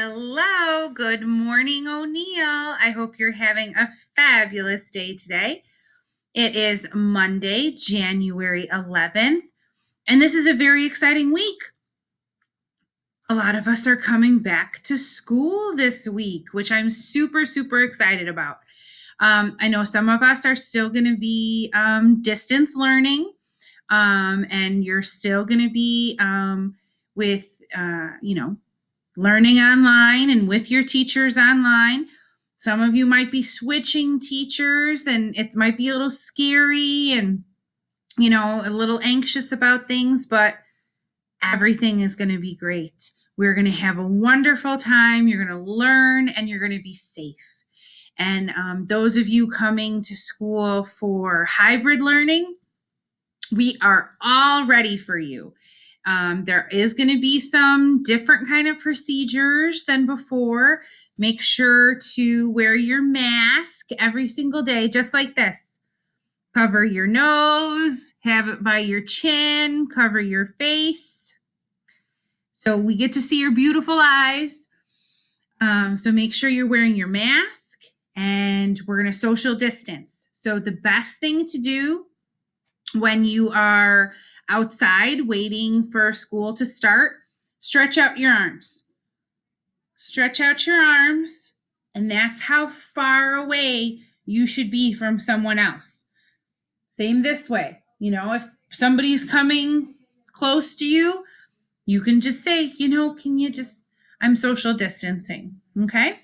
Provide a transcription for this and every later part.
Hello, good morning, O'Neill. I hope you're having a fabulous day today. It is Monday, January 11th, and this is a very exciting week. A lot of us are coming back to school this week, which I'm super excited about. I know some of us are still going to be distance learning, and you're still going to be with, learning online and with your teachers online. Some of you might be switching teachers and it might be a little scary and, a little anxious about things, but everything is going to be great. We're going to have a wonderful time. You're going to learn and you're going to be safe. And those of you coming to school for hybrid learning, we are all ready for you. There is going to be some different kind of procedures than before. Make sure to wear your mask every single day, just like this. Cover your nose, have it by your chin, cover your face. So we get to see your beautiful eyes. So make sure you're wearing your mask and we're going to social distance. So the best thing to do when you are outside waiting for school to start, stretch out your arms. Stretch out your arms, and that's how far away you should be from someone else. Same this way. If somebody's coming close to you, you can just say, I'm social distancing, okay?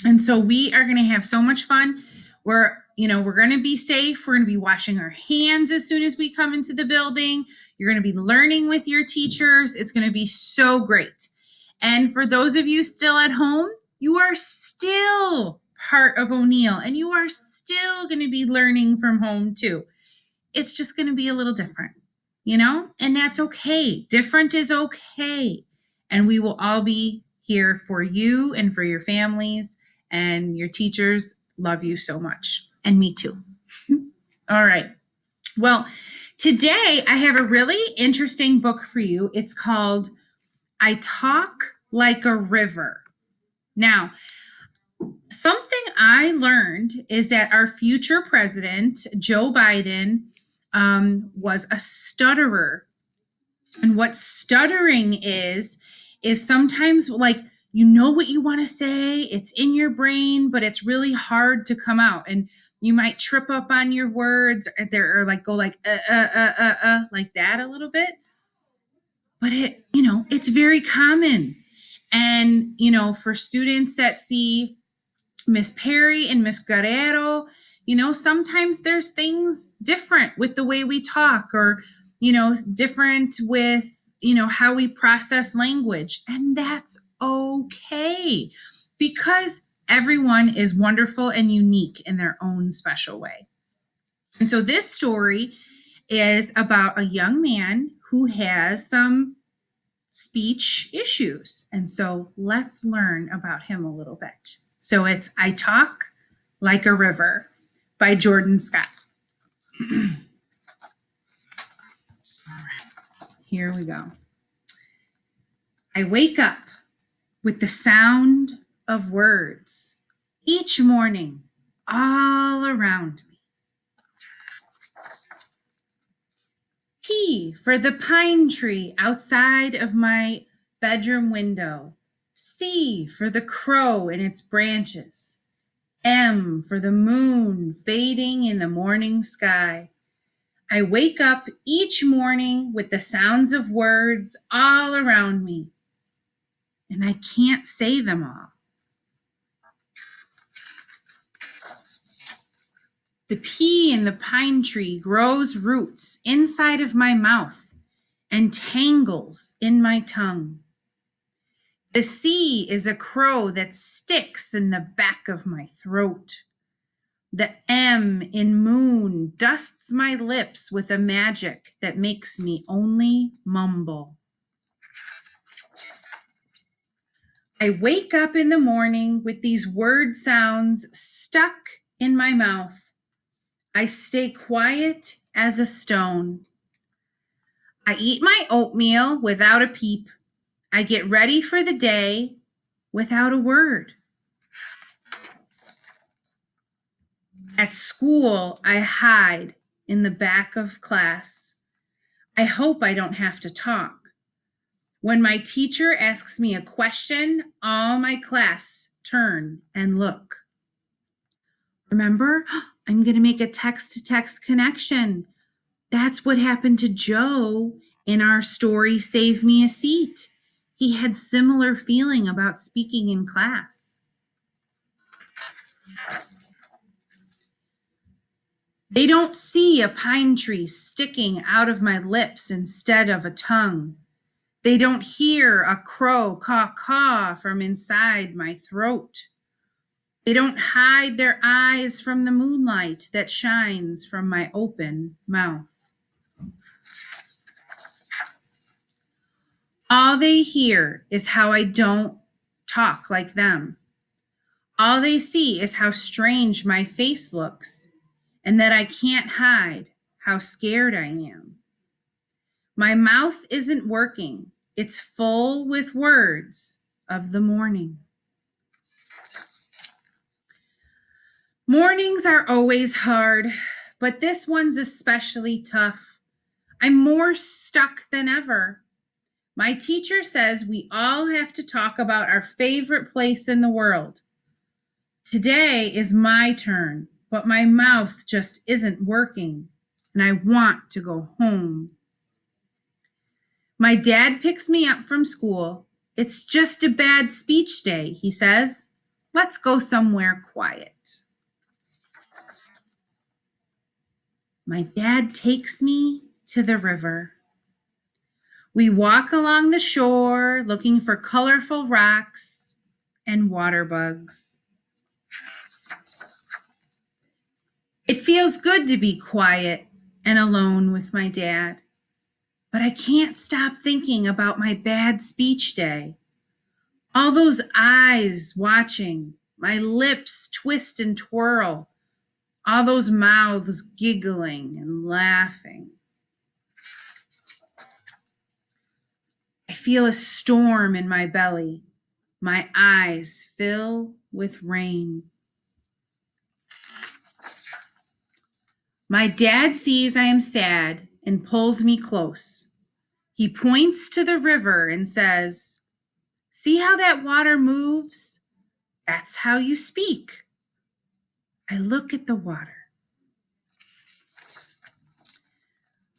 And so we are going to have so much fun. We're going to be safe. We're going to be washing our hands as soon as we come into the building. You're going to be learning with your teachers. It's going to be so great. And for those of you still at home, you are still part of O'Neill and you are still going to be learning from home too. It's just going to be a little different, and that's okay. Different is okay. And we will all be here for you and for your families, and your teachers love you so much. And me too. All right. Well, today I have a really interesting book for you. It's called I Talk Like a River. Now, something I learned is that our future president, Joe Biden, was a stutterer. And what stuttering is sometimes like what you want to say, it's in your brain, but it's really hard to come out. And you might trip up on your words or go like like that a little bit. But it's very common. And, for students that see Miss Perry and Miss Guerrero, sometimes there's things different with the way we talk or, different with, how we process language. And that's okay because everyone is wonderful and unique in their own special way. And so this story is about a young man who has some speech issues. And so let's learn about him a little bit. So it's I Talk Like a River by Jordan Scott. All right, here we go. I wake up with the sound of words each morning all around me. P for the pine tree outside of my bedroom window. C for the crow in its branches. M for the moon fading in the morning sky. I wake up each morning with the sounds of words all around me, and I can't say them all. The pea in the pine tree grows roots inside of my mouth and tangles in my tongue. The C is a crow that sticks in the back of my throat. The M in moon dusts my lips with a magic that makes me only mumble. I wake up in the morning with these word sounds stuck in my mouth. I stay quiet as a stone. I eat my oatmeal without a peep. I get ready for the day. without a word. At school, I hide in the back of class. I hope I don't have to talk. When my teacher asks me a question, all my class turn and look. Remember, I'm going to make a text-to-text connection. That's what happened to Joe in our story, Save Me a Seat. He had similar feeling about speaking in class. They don't see a pine tree sticking out of my lips instead of a tongue. They don't hear a crow caw-caw from inside my throat. They don't hide their eyes from the moonlight that shines from my open mouth. All they hear is how I don't talk like them. All they see is how strange my face looks and that I can't hide how scared I am. My mouth isn't working. It's full with words of the morning. Mornings are always hard, but this one's especially tough. I'm more stuck than ever. My teacher says we all have to talk about our favorite place in the world. Today is my turn, but my mouth just isn't working, and I want to go home. My dad picks me up from school. It's just a bad speech day, he says. Let's go somewhere quiet. My dad takes me to the river. We walk along the shore looking for colorful rocks and water bugs. It feels good to be quiet and alone with my dad, but I can't stop thinking about my bad speech day. All those eyes watching, my lips twist and twirl, all those mouths giggling and laughing. I feel a storm in my belly. My eyes fill with rain. My dad sees I am sad and pulls me close. He points to the river and says, "See how that water moves? That's how you speak." I look at the water.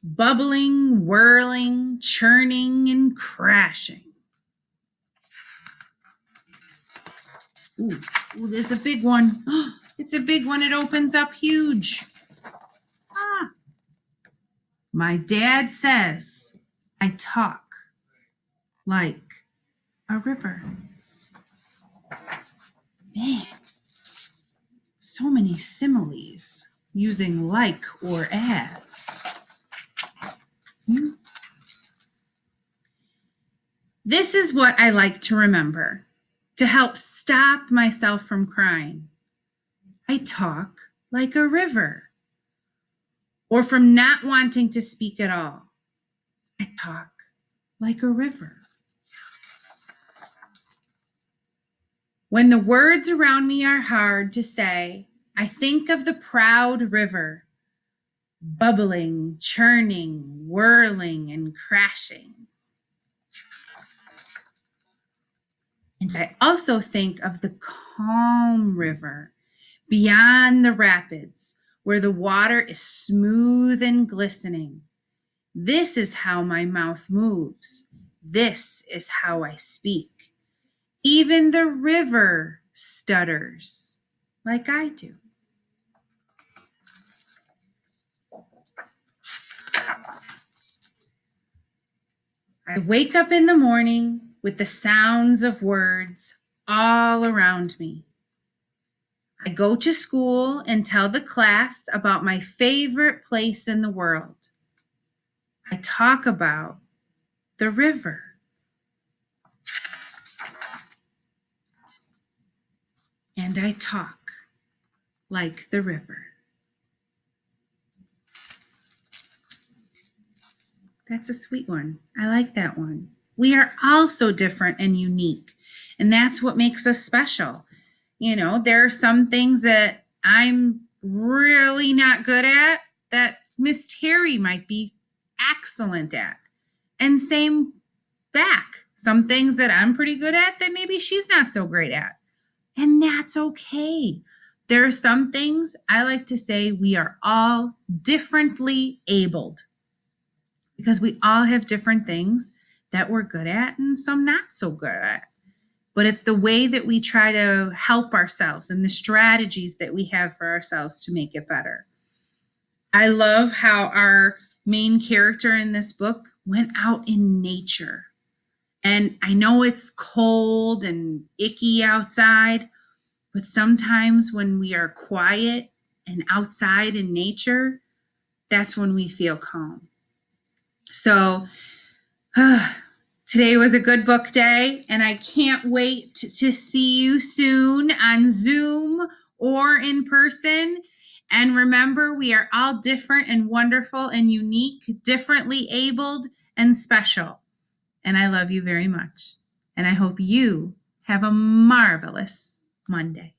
Bubbling, whirling, churning, and crashing. Ooh, there's a big one. It's a big one. It opens up huge. Ah. My dad says I talk like a river. Man, so many similes using like or as. This is what I like to remember to help stop myself from crying. I talk like a river. Or from not wanting to speak at all. I talk like a river. When the words around me are hard to say, I think of the proud river, bubbling, churning, whirling, and crashing. And I also think of the calm river beyond the rapids, where the water is smooth and glistening. This is how my mouth moves. This is how I speak. Even the river stutters like I do. I wake up in the morning with the sounds of words all around me. I go to school and tell the class about my favorite place in the world. I talk about the river. And I talk like the river. That's a sweet one. I like that one. We are all so different and unique. And that's what makes us special. There are some things that I'm really not good at that Miss Terry might be excellent at. And same back. Some things that I'm pretty good at that maybe she's not so great at. And that's okay. There are some things I like to say we are all differently abled because we all have different things that we're good at and some not so good at. But it's the way that we try to help ourselves and the strategies that we have for ourselves to make it better. I love how our main character in this book went out in nature. And I know it's cold and icky outside, but sometimes when we are quiet and outside in nature, that's when we feel calm. So today was a good book day, and I can't wait to see you soon on Zoom or in person. And remember, we are all different and wonderful and unique, differently abled and special. And I love you very much. And I hope you have a marvelous Monday.